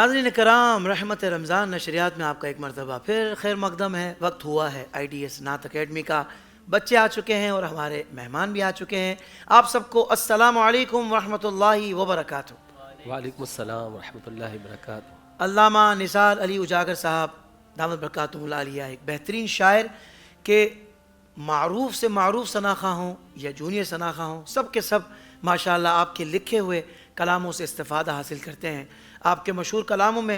ناظرین کرام، رحمت رمضان نشریات میں آپ کا ایک مرتبہ پھر خیر مقدم ہے. وقت ہوا ہے IDS نعت اکیڈمی کا. بچے آ چکے ہیں اور ہمارے مہمان بھی آ چکے ہیں. آپ سب کو السلام علیکم ورحمۃ اللہ وبرکاتہ. وعلیکم السلام ورحمۃ اللہ وبرکاتہ. علامہ نثار علی اجاگر صاحب دامت برکاتہم العالیہ ایک بہترین شاعر کہ معروف سے معروف شناخواں ہوں یا جونیئر شناخواں ہوں، سب کے سب ماشاءاللہ آپ کے لکھے ہوئے کلاموں سے استفادہ حاصل کرتے ہیں. آپ کے مشہور کلاموں میں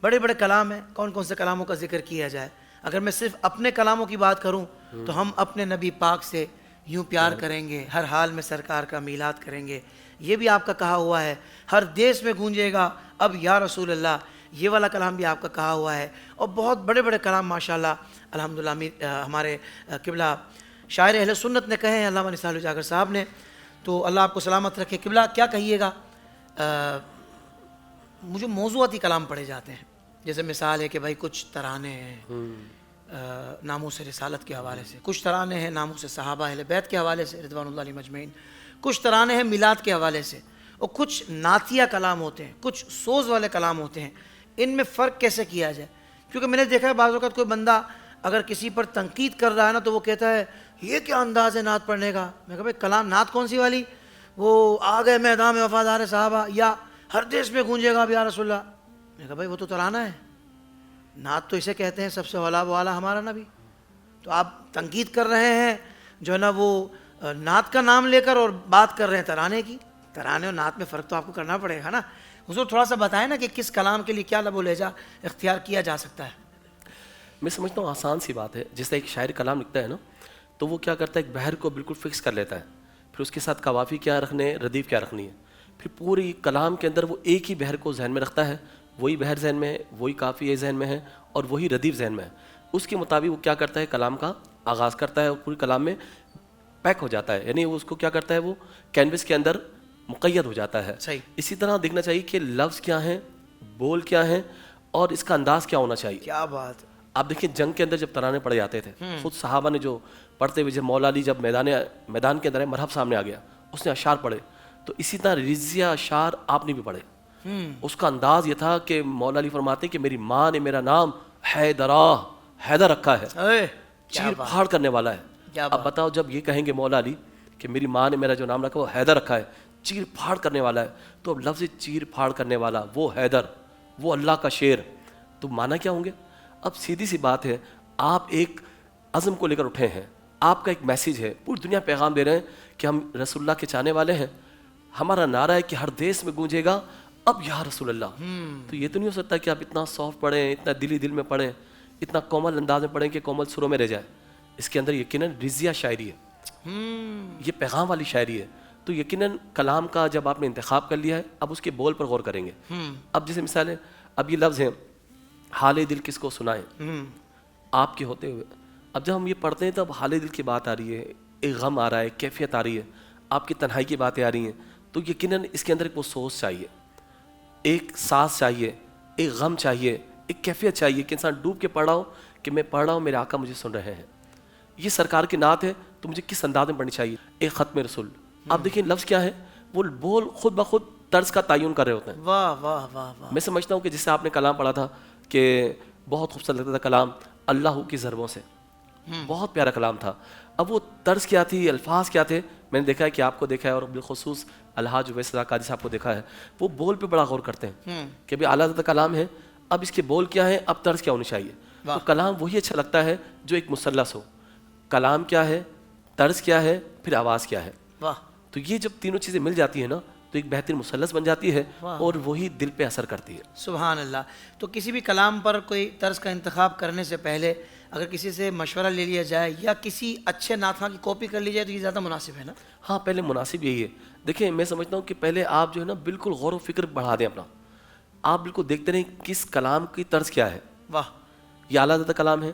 بڑے بڑے کلام ہیں. کون کون سے کلاموں کا ذکر کیا جائے؟ اگر میں صرف اپنے کلاموں کی بات کروں تو ہم اپنے نبی پاک سے یوں پیار کریں گے، ہر حال میں سرکار کا میلاد کریں گے. یہ بھی آپ کا کہا ہوا ہے. ہر دیس میں گونجے گا اب یا رسول اللہ، یہ والا کلام بھی آپ کا کہا ہوا ہے. اور بہت بڑے بڑے کلام ماشاءاللہ الحمدللہ ہمارے قبلہ شاعر اہل سنت نے کہے ہیں، علامہ نثار اجاگر صاحب نے. تو اللہ آپ کو سلامت رکھے. قبلہ کیا کہیے گا؟ مجھے موضوعاتی کلام پڑھے جاتے ہیں، جیسے مثال ہے کہ بھائی کچھ ترانے ہیں ناموس رسالت کے حوالے سے، کچھ ترانے ہیں ناموس صحابہ اہل بیت کے حوالے سے رضوان اللہ علیہم اجمعین، کچھ ترانے ہیں میلاد کے حوالے سے، اور کچھ نعتیہ کلام ہوتے ہیں، کچھ سوز والے کلام ہوتے ہیں. ان میں فرق کیسے کیا جائے؟ کیونکہ میں نے دیکھا ہے بعض اوقات کوئی بندہ اگر کسی پر تنقید کر رہا ہے نا تو وہ کہتا ہے یہ کیا انداز ہے نعت پڑھنے کا. میں کہا بھائی کلام نعت کون سی والی؟ وہ آ گئے میدان میں وفادار صحابہ، یا ہر دیس میں گونجے گا یا رسول اللہ. میں کہا بھائی وہ تو ترانہ ہے، نعت تو اسے کہتے ہیں سب سے اولا و اعلیٰ ہمارا نبی. تو آپ تنقید کر رہے ہیں جو ہے نا وہ نعت کا نام لے کر، اور بات کر رہے ہیں ترانے کی. ترانے اور نعت میں فرق تو آپ کو کرنا پڑے گا نا. حضور تھوڑا سا بتائیں نا کہ کس کلام کے لیے کیا لب و لہجہ اختیار کیا جا سکتا ہے. میں سمجھتا ہوں آسان سی بات ہے. جس طرح ایک شاعر کلام لکھتا ہے نا تو وہ کیا کرتا ہے، ایک بحر کو بالکل فکس کر لیتا ہے، پھر اس کے ساتھ قوافی کیا رکھنے ہیں، ردیف کیا رکھنی ہے، پھر پوری کلام کے اندر وہ ایک ہی بحر کو ذہن میں رکھتا ہے. وہی بحر ذہن میں ہے، وہی قافیہ ذہن میں ہے، اور وہی ردیف ذہن میں ہے. اس کے مطابق وہ کیا کرتا ہے، کلام کا آغاز کرتا ہے اور پوری کلام میں پیک ہو جاتا ہے. یعنی وہ اس کو کیا کرتا ہے، وہ کینوس کے اندر مقید ہو جاتا ہے. صحیح. اسی طرح دیکھنا چاہیے کہ لفظ کیا ہیں، بول کیا ہیں، اور اس کا انداز کیا ہونا چاہیے. کیا بات. آپ دیکھیں جنگ کے اندر جب ترانے پڑے جاتے تھے، خود صحابہ نے جو پڑھتے ہوئے، جب مولا علی جب میدان کے اندر ہے، مرحب سامنے آ گیا، اس نے اشعار پڑھے. تو اسی طرح رضیہ اشعار آپ نے بھی پڑھے. اس کا انداز یہ تھا کہ مولا علی فرماتے ہیں کہ میری ماں نے میرا نام حیدر رکھا ہے، چیر پھاڑ کرنے والا ہے. اب بتاؤ جب یہ کہیں گے مولا علی کہ میری ماں نے میرا جو نام رکھا وہ حیدر رکھا ہے، چیر پھاڑ کرنے والا ہے، تو اب لفظ چیر پھاڑ کرنے والا، وہ حیدر، وہ اللہ کا شیر، تو مانا کیا ہوں گے؟ اب سیدھی سی بات ہے، آپ ایک عزم کو لے کر اٹھے ہیں، آپ کا ایک میسیج ہے، پوری دنیا پیغام دے رہے ہیں کہ ہم رسول اللہ کے چاہنے والے ہیں. ہمارا نعرہ ہے کہ ہر دیس میں گونجے گا اب یا رسول اللہ. تو یہ تو نہیں ہو سکتا کہ آپ اتنا سافٹ پڑھیں، اتنا دل میں پڑھیں، اتنا کومل انداز میں پڑھیں کہ کومل سروں میں رہ جائے. اس کے اندر یقیناً رضیہ شاعری ہے، یہ پیغام والی شاعری ہے. تو یقیناً کلام کا جب آپ نے انتخاب کر لیا ہے، اب اس کے بول پر غور کریں گے. اب جیسے مثال ہے، اب یہ لفظ ہیں حال دل کس کو سنائیں آپ کے ہوتے ہوئے. اب جب ہم یہ پڑھتے ہیں تب حال دل کی بات آ رہی ہے، ایک غم آ رہا ہے، کیفیت آ رہی ہے، آپ کی تنہائی کی باتیں آ رہی ہیں. تو یقیناً اس کے اندر ایک وہ سوچ چاہیے، ایک ساز چاہیے، ایک غم چاہیے، ایک کیفیت چاہیے کہ انسان ڈوب کے پڑھ رہا ہو کہ میں پڑھ رہا ہوں، میرے آقا مجھے سن رہے ہیں. یہ سرکار کی نعت ہے تو مجھے کس انداز میں پڑھنی چاہیے. ایک ختم رسول. آپ دیکھیں لفظ کیا ہے، وہ بول خود بخود طرز کا تعین کر رہے ہوتے ہیں. واہ واہ واہ واہ. میں سمجھتا ہوں کہ جس سے آپ نے کلام پڑھا تھا کہ بہت خوبصورت لگتا تھا کلام، اللہ کی ضربوں سے، بہت پیارا کلام تھا. اب وہ طرز کیا تھی، الفاظ کیا تھے، میں نے دیکھا ہے کہ آپ کو دیکھا ہے، اور بالخصوص الحاج اویس رضا قادری صاحب کو دیکھا ہے، وہ بول پہ بڑا غور کرتے ہیں کہ بھئی اعلیٰ حضرت کلام ہے، اب اس کے بول کیا ہیں، اب طرز کیا ہونی چاہیے. تو کلام وہی اچھا لگتا ہے جو ایک مثلث ہو. کلام کیا ہے، طرز کیا ہے، پھر آواز کیا ہے. تو یہ جب تینوں چیزیں مل جاتی ہیں نا تو ایک بہترین مثلث بن جاتی ہے، اور وہی دل پہ اثر کرتی ہے. سبحان اللہ. تو کسی بھی کلام پر کوئی طرز کا انتخاب کرنے سے پہلے اگر کسی سے مشورہ لے لیا جائے یا کسی اچھے نعتخواں کی کاپی کر لی جائے تو یہ زیادہ مناسب ہے نا؟ ہاں، پہلے مناسب یہی ہے. دیکھیں میں سمجھتا ہوں کہ پہلے آپ جو ہے نا بالکل غور و فکر بڑھا دیں اپنا. آپ بالکل دیکھتے رہیں کس کلام کی طرز کیا ہے. واہ. یہ اعلیٰ حضرت کلام ہے،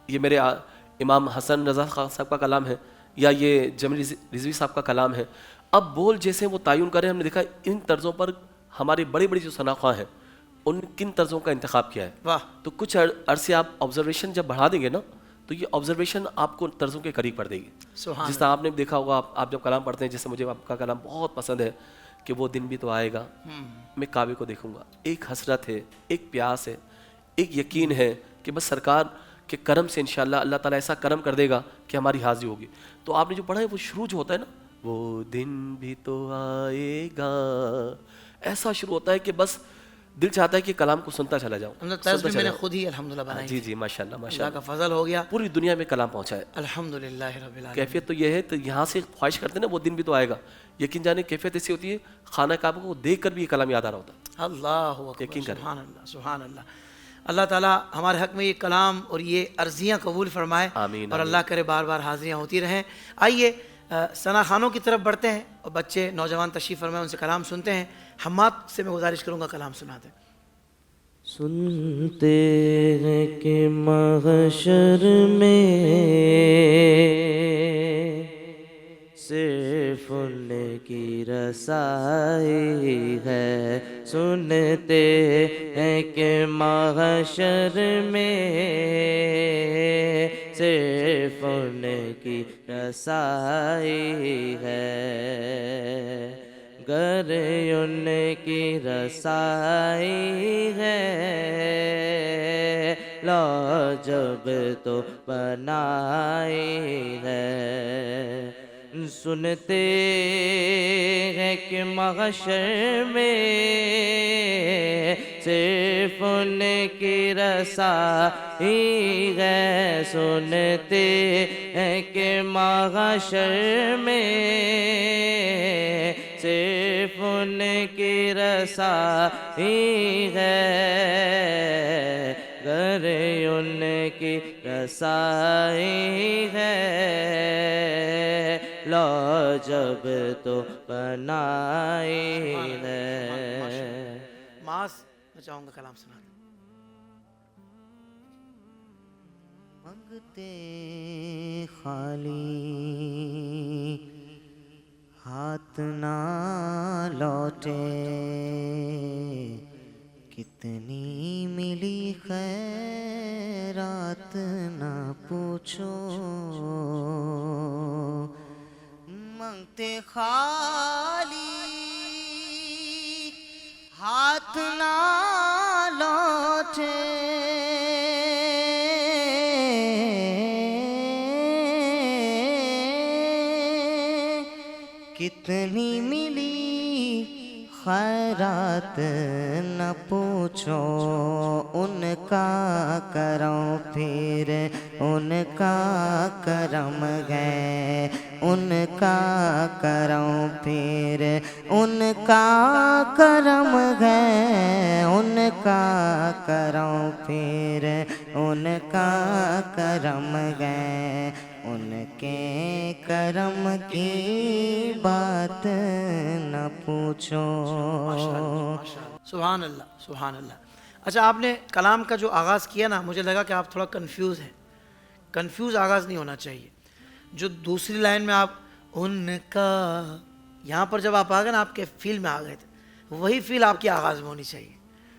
یہ میرے امام حسن رضا خان صاحب کا کلام ہے، یا یہ جمیل رضوی صاحب کا کلام ہے. اب بول جیسے وہ تعین کریں، ہم نے دیکھا ان طرزوں پر ہماری بڑی بڑی جو شناخواں ہیں ان کن طرزوں کا انتخاب کیا ہے. واہ. تو کچھ عرصے آپ آبزرویشن جب بڑھا دیں گے نا تو یہ آبزرویشن آپ کو طرزوں کے قریب پڑ دے گی. جس طرح آپ نے دیکھا ہوگا، آپ جب کلام پڑھتے ہیں، جیسے مجھے آپ کا کلام بہت پسند ہے کہ وہ دن بھی تو آئے گا میں کعبے کو دیکھوں گا. ایک حسرت ہے, ایک پیاس ہے, ایک یقین ہے کہ بس سرکار کے کرم سے انشاءاللہ اللہ تعالیٰ ایسا کرم کر دے گا کہ ہماری حاضری ہوگی. تو آپ نے جو پڑھا ہے وہ شروع جو ہوتا ہے نا, وہ دن بھی تو آئے گا, ایسا شروع ہوتا ہے کہ بس دل چاہتا ہے کہ کلام کو سنتا چلا جاؤں. طرز بھی میں نے خود ہی الحمدللہ بنائی. جی جی ماشاءاللہ اللہ ماشاءاللہ, کا فضل ہو گیا, پوری دنیا میں کلام پہنچا ہے. الحمدللہ رب العالمین. کیفیت تو یہ ہے, تو یہاں سے خواہش کرتے ہیں نا وہ دن بھی تو آئے گا, یقین جانے کیفیت ایسی ہوتی ہے خانہ کعبہ کو دیکھ کر بھی یہ کلام یاد آ رہا ہوتا ہے. اللہ اکبر, یقین کریں. سبحان اللہ سبحان اللہ. اللہ تعالیٰ ہمارے حق میں یہ کلام اور یہ عرضیاں قبول فرمائے, آمین, اور آمین. اللہ کرے بار بار حاضریاں ہوتی رہیں. آئیے ثنا خانوں کی طرف بڑھتے ہیں, اور بچے نوجوان تشریف فرمائے, ان سے کلام سنتے ہیں. حماد سے میں گزارش کروں گا کلام سنا دیں. سنتے ہیں کہ محشر میں صرف ان کی رسائی ہے. سنتے ہیں کہ محشر میں صرف ان کی رسائی ہے. گر ان کی رسائی ہے لاجب تو بنائی ہے. سنتے ہیں کہ محشر میں صرف ان کی رسائی ہے. سنتے ہیں کہ محشر میں صرف ان کی رسائی ہے. گر ان کی رسائی ہے لاجب تو بنائی ہے. معاذ میں چاہوں گا کلام سنا دیں. منگتے خالی ہاتھ نہ لوٹے, کتنی ملی خیرات نہ پوچھو. منگتے خالی ہاتھ نہ لوٹے, کتنی ملی خیرات نہ پوچھو. ان کا کرم پھر ان کا کرم ہے, ان کا کرم پھر ان کا کرم ہے, ان کا کرم پھر ان کا کرم ہے. ان کے کرم کی بات نہ پوچھو. سبحان اللہ سبحان اللہ. اچھا, آپ نے کلام کا جو آغاز کیا نا, مجھے لگا کہ آپ تھوڑا کنفیوز ہیں. کنفیوز آغاز نہیں ہونا چاہیے. جو دوسری لائن میں آپ ان کا, یہاں پر جب آپ آ گئے نا, آپ کے فیل میں آ گئے تھے, وہی فیل آپ کی آغاز میں ہونی چاہیے.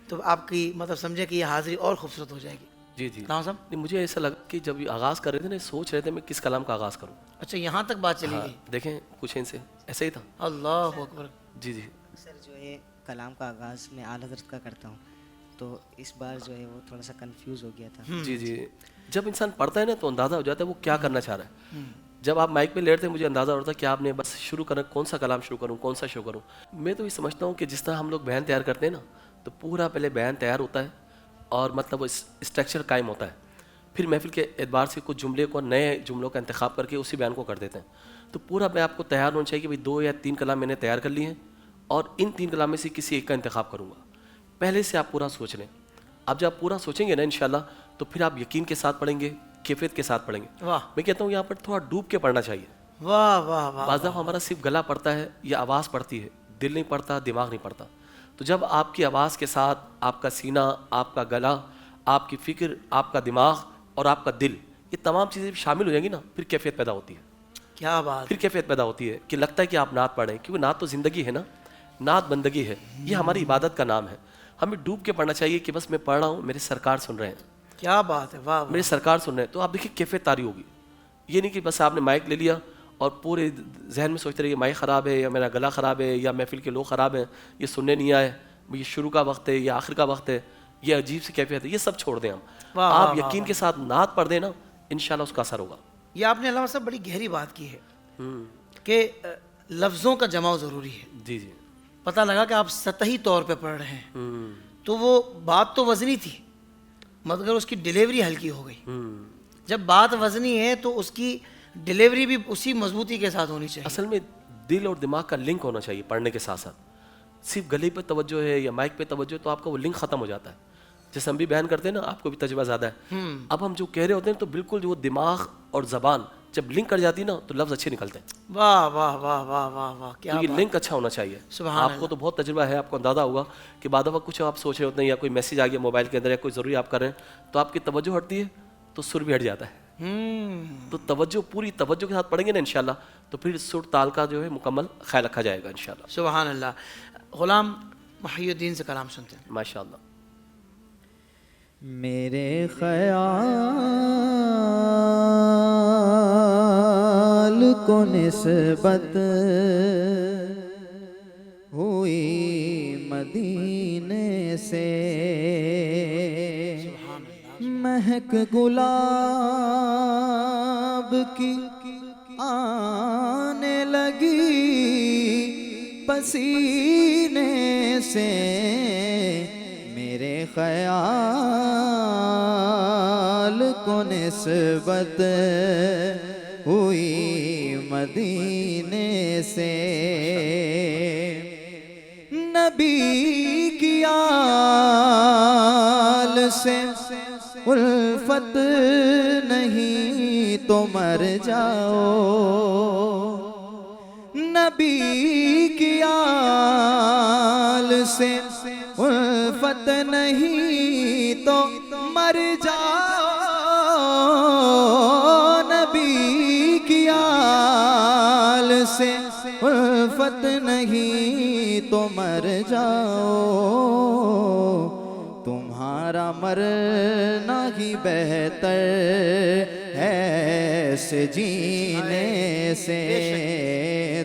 تو آپ کی مطلب سمجھے کہ یہ حاضری اور خوبصورت ہو جائے گی. جی جی صاحب نہیں, مجھے ایسا لگا کہ جب یہ آغاز کر رہے تھے نا, سوچ رہے تھے میں کس کلام کا آغاز کروں. اچھا, یہاں تک بات چلی گئی. دیکھیں کچھ ان سے ایسا ہی تھا. اللہ اکبر. جی جی سر جو ہے کلام کا آغاز میں اعلیٰ حضرت کا کرتا ہوں, تو اس بار جو ہے وہ تھوڑا سا کنفیوز ہو گیا تھا. جی جی, جب انسان پڑھتا ہے نا تو اندازہ ہو جاتا ہے وہ کیا کرنا چاہ رہا ہے. جب آپ مائک پہ لیٹتے ہیں مجھے اندازہ ہوتا ہے کہ آپ نے بس شروع کرنا, کون سا کلام شروع کروں, کون سا شروع کروں. میں تو یہ سمجھتا ہوں کہ جس طرح ہم لوگ بیان تیار کرتے ہیں نا, تو پورا پہلے بیان تیار ہوتا ہے اور مطلب وہ اسٹرکچر قائم ہوتا ہے, پھر محفل کے اعتبار سے کچھ جملے کو, نئے جملوں کا انتخاب کر کے اسی بیان کو کر دیتے ہیں. تو پورا میں آپ کو تیار ہونا چاہیے کہ بھائی 2 یا 3 کلام میں نے تیار کر لیے ہیں, اور ان 3 کلام میں سے کسی ایک کا انتخاب کروں گا. پہلے سے آپ پورا سوچ لیں. اب جب آپ پورا سوچیں گے نا انشاءاللہ, تو پھر آپ یقین کے ساتھ پڑھیں گے, کیفیت کے ساتھ پڑھیں گے. واہ میں کہتا ہوں یہاں پر تھوڑا ڈوب کے پڑھنا چاہیے. واہ واہ واہ. بعض دفعہ ہمارا صرف گلا پڑتا ہے یا آواز پڑتی ہے, دل نہیں پڑتا, دماغ نہیں پڑتا. تو جب آپ کی آواز کے ساتھ آپ کا سینہ, آپ کا گلا, آپ کی فکر, آپ کا دماغ اور آپ کا دل, یہ تمام چیزیں شامل ہو جائیں گی نا, پھر کیفیت پیدا ہوتی ہے. کیا بات. پھر کیفیت پیدا ہوتی ہے کہ لگتا ہے کہ آپ نعت پڑھ رہے ہیں, کیونکہ نعت تو زندگی ہے نا, نعت بندگی ہے, یہ ہماری عبادت کا نام ہے. ہمیں ڈوب کے پڑھنا چاہیے کہ بس میں پڑھ رہا ہوں, میرے سرکار سن رہے ہیں. کیا بات ہے. واہ میرے سرکار سن رہے ہیں. تو آپ دیکھیے کیفیت طاری ہوگی. یہ نہیں کہ بس آپ نے مائک لے لیا اور پورے ذہن میں سوچتے رہے کہ مائک خراب ہے یا میرا گلا خراب ہے یا محفل کے لوگ خراب ہیں, یہ سننے نہیں آئے, یہ شروع کا وقت ہے یا آخر کا وقت ہے, یہ عجیب سی کیفیت ہے, یہ سب چھوڑ دیں ہم. آپ یقین کے ساتھ نعت پڑھ دیں نا, انشاءاللہ اس کا اثر ہوگا. یہ آپ نے علامہ صاحب بڑی گہری بات کی ہے کہ لفظوں کا جمع ضروری ہے. جی جی, پتہ لگا کہ آپ سطحی طور پہ پڑھ رہے ہیں تو وہ بات تو وزنی تھی مگر اس کی ڈیلیوری ہلکی ہو گئی. جب بات وزنی ہے تو اس کی ڈیلیوری بھی اسی مضبوطی کے ساتھ ہونی چاہیے. اصل میں دل اور دماغ کا لنک ہونا چاہیے پڑھنے کے ساتھ ساتھ. صرف گلے پہ توجہ ہے یا مائک پہ توجہ ہے تو آپ کا وہ لنک ختم ہو جاتا ہے. جیسے ہم بھی بیان کرتے ہیں نا, آپ کو بھی تجربہ زیادہ ہے. اب ہم جو کہہ رہے ہوتے ہیں تو بالکل جو دماغ اور زبان جب لنک کر جاتی ہے نا تو لفظ اچھے نکلتے ہیں. واہ واہ واہ واہ واہ واہ, کیا یہ لنک اچھا ہونا چاہیے. سبحان آپ کو تو بہت تجربہ ہے, آپ کو اندازہ ہوگا کہ بعد وقت کچھ آپ سوچ رہے ہوتے ہیں یا کوئی میسج آ گیا موبائل کے اندر یا کوئی ضروری آپ کر رہے ہیں تو آپ کی توجہ ہٹتی ہے تو سر بھی ہٹ جاتا ہے. تو توجہ پوری توجہ کے ساتھ پڑھیں گے نا انشاءاللہ تو پھر سر تال کا جو ہے مکمل خیال رکھا جائے گا انشاءاللہ. سبحان اللہ. غلام محی الدین سے کلام سنتے ہیں. ماشاءاللہ. میرے خیال کو نسبت ہوئی مدینے سے, مہک گلاب کی آنے لگی پسینے سے. میرے خیال کو نسبت ہوئی مدینے سے, نبی کی آل سے الفت نہیں تو مر جاؤ, نبی کی آل سے الفت نہیں تو مر جاؤ, نبی کی آل سے الفت نہیں تو مر جاؤ. تمہارا مرنا ہی بہتر ہے ایسے جینے سے,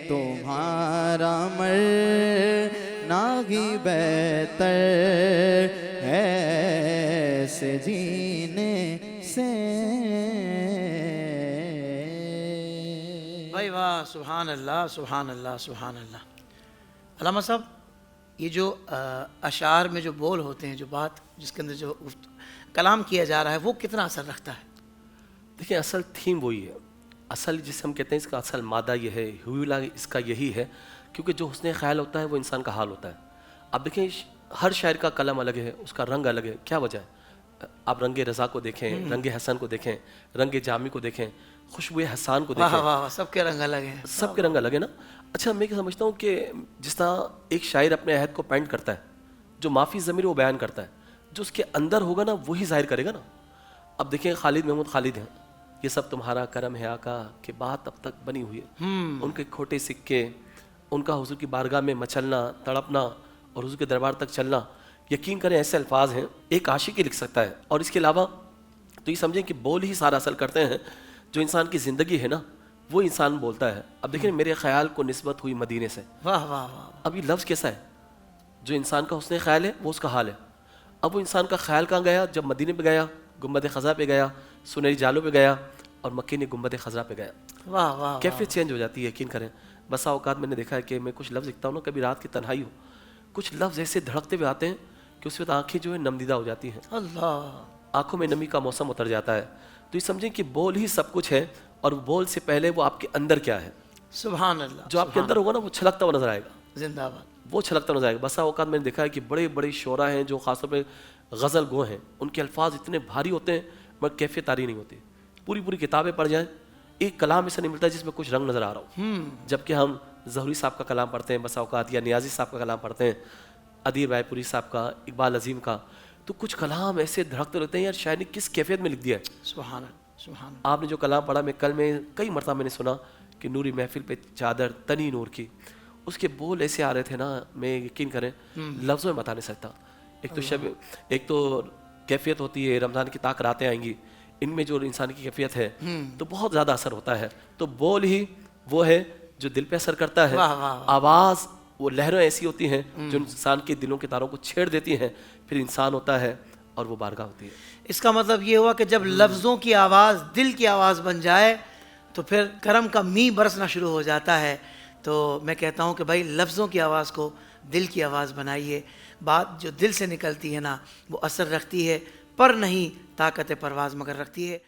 تمہارا مرنا ہی بہتر ہے ایسے جینے سے. بھائی واہ, سبحان اللہ سبحان اللہ سبحان اللہ. علامہ صاحب یہ جو اشعار میں جو بول ہوتے ہیں, جو بات جس کے اندر جو کلام کیا جا رہا ہے وہ کتنا اثر رکھتا ہے؟ دیکھیں اصل تھیم وہی ہے, اصل جسے ہم کہتے ہیں اس کا اصل مادہ یہ ہے, حویلہ اس کا یہی ہے, کیونکہ جو حسن خیال ہوتا ہے وہ انسان کا حال ہوتا ہے. اب دیکھیں ہر شاعر کا قلم الگ ہے, اس کا رنگ الگ ہے. کیا وجہ ہے؟ آپ رنگ رضا کو دیکھیں, رنگ حسن کو دیکھیں, رنگ جامی کو دیکھیں, خوشبو حسان کو دیکھیں. واہ واہ, سب کے رنگ الگ ہیں. سب کے رنگ الگ ہے نا. اچھا میں سمجھتا ہوں کہ جس طرح ایک شاعر اپنے عہد کو پینٹ کرتا ہے, جو معافی ضمیر وہ بیان کرتا ہے, جو اس کے اندر ہوگا نا وہی ظاہر کرے گا نا. اب دیکھیں خالد محمود خالد ہیں, یہ سب تمہارا کرم ہے آقا کہ بات اب تک بنی ہوئی ہے. ان کے کھوٹے سکے, ان کا حضور کی بارگاہ میں مچلنا, تڑپنا اور حضور کے دربار تک چلنا, یقین کریں ایسے الفاظ ہیں ایک عاشق ہی لکھ سکتا ہے. اور اس کے علاوہ تو یہ سمجھیں کہ بول ہی سارا اثر کرتے ہیں, جو انسان کی زندگی ہے نا وہ انسان بولتا ہے. اب دیکھیں میرے خیال کو نسبت ہوئی مدینے سے, واہ واہ واہ. اب یہ لفظ کیسا ہے؟ جو انسان کا حسن خیال ہے وہ اس کا حال ہے. اب وہ انسان کا خیال کہاں گیا؟ جب مدینے پہ گیا, گنبد خضرا پہ گیا, سنہری جالوں پہ گیا اور مکے نے گنبد خضرا پہ گیا. واہ واہ, کیفیت چینج ہو جاتی ہے. یقین کریں بسا اوقات میں نے دیکھا ہے کہ میں کچھ لفظ لکھتا ہوں نا, کبھی رات کی تنہائی ہو, کچھ لفظ ایسے دھڑکتے ہوئے آتے ہیں کہ اس وقت آنکھیں جو ہے نمدیدہ ہو جاتی ہیں, اللہ, آنکھوں میں نمی کا موسم اتر جاتا ہے. تو یہ سمجھیں کہ بول ہی سب کچھ ہے, اور بول سے پہلے وہ آپ کے اندر کیا ہے. سبحان اللہ. جو آپ کے اندر ہوگا نا وہ چھلکتا ہوا نظر آئے گا. زندہ باد. وہ چھلکتا نظر آئے گا. بسا اوقات میں نے دیکھا ہے کہ بڑے بڑے شعراء ہیں جو خاص طور پہ غزل گو ہیں, ان کے الفاظ اتنے بھاری ہوتے ہیں مگر کیفیت طاری نہیں ہوتی. پوری پوری کتابیں پڑھ جائیں, ایک کلام ایسا نہیں ملتا جس میں کچھ رنگ نظر آ رہا ہو. جبکہ ہم ظہوری صاحب کا کلام پڑھتے ہیں بسا اوقات, یا نیازی صاحب کا کلام پڑھتے ہیں, ادیب رائے پوری صاحب کا, اقبال عظیم کا, تو کچھ کلام ایسے دھڑکتے رہتے ہیں یار شاعر نے کس کیفیت میں لکھ دیا ہے. سبحان اللہ سبحان. آپ نے جو کلام پڑھا, میں کل میں کئی مرتبہ میں نے سنا کہ نوری محفل پہ چادر تنی نور کی, اس کے بول ایسے آ رہے تھے نا, میں یقین کریں لفظوں میں بتا نہیں سکتا. ایک تو کیفیت ہوتی ہے, رمضان کی طاق راتیں آئیں گی, ان میں جو انسان کی کیفیت ہے تو بہت زیادہ اثر ہوتا ہے. تو بول ہی وہ ہے جو دل پہ اثر کرتا ہے. واہ واہ. آواز وہ لہریں ایسی ہوتی ہیں جو انسان کے دلوں کے تاروں کو چھیڑ دیتی ہیں, پھر انسان ہوتا ہے اور وہ بارگاہ ہوتی ہے. اس کا مطلب یہ ہوا کہ جب لفظوں کی آواز دل کی آواز بن جائے تو پھر کرم کا می برسنا شروع ہو جاتا ہے. تو میں کہتا ہوں کہ بھائی لفظوں کی آواز کو دل کی آواز بنائیے. بات جو دل سے نکلتی ہے نا وہ اثر رکھتی ہے, پر نہیں طاقت پرواز مگر رکھتی ہے.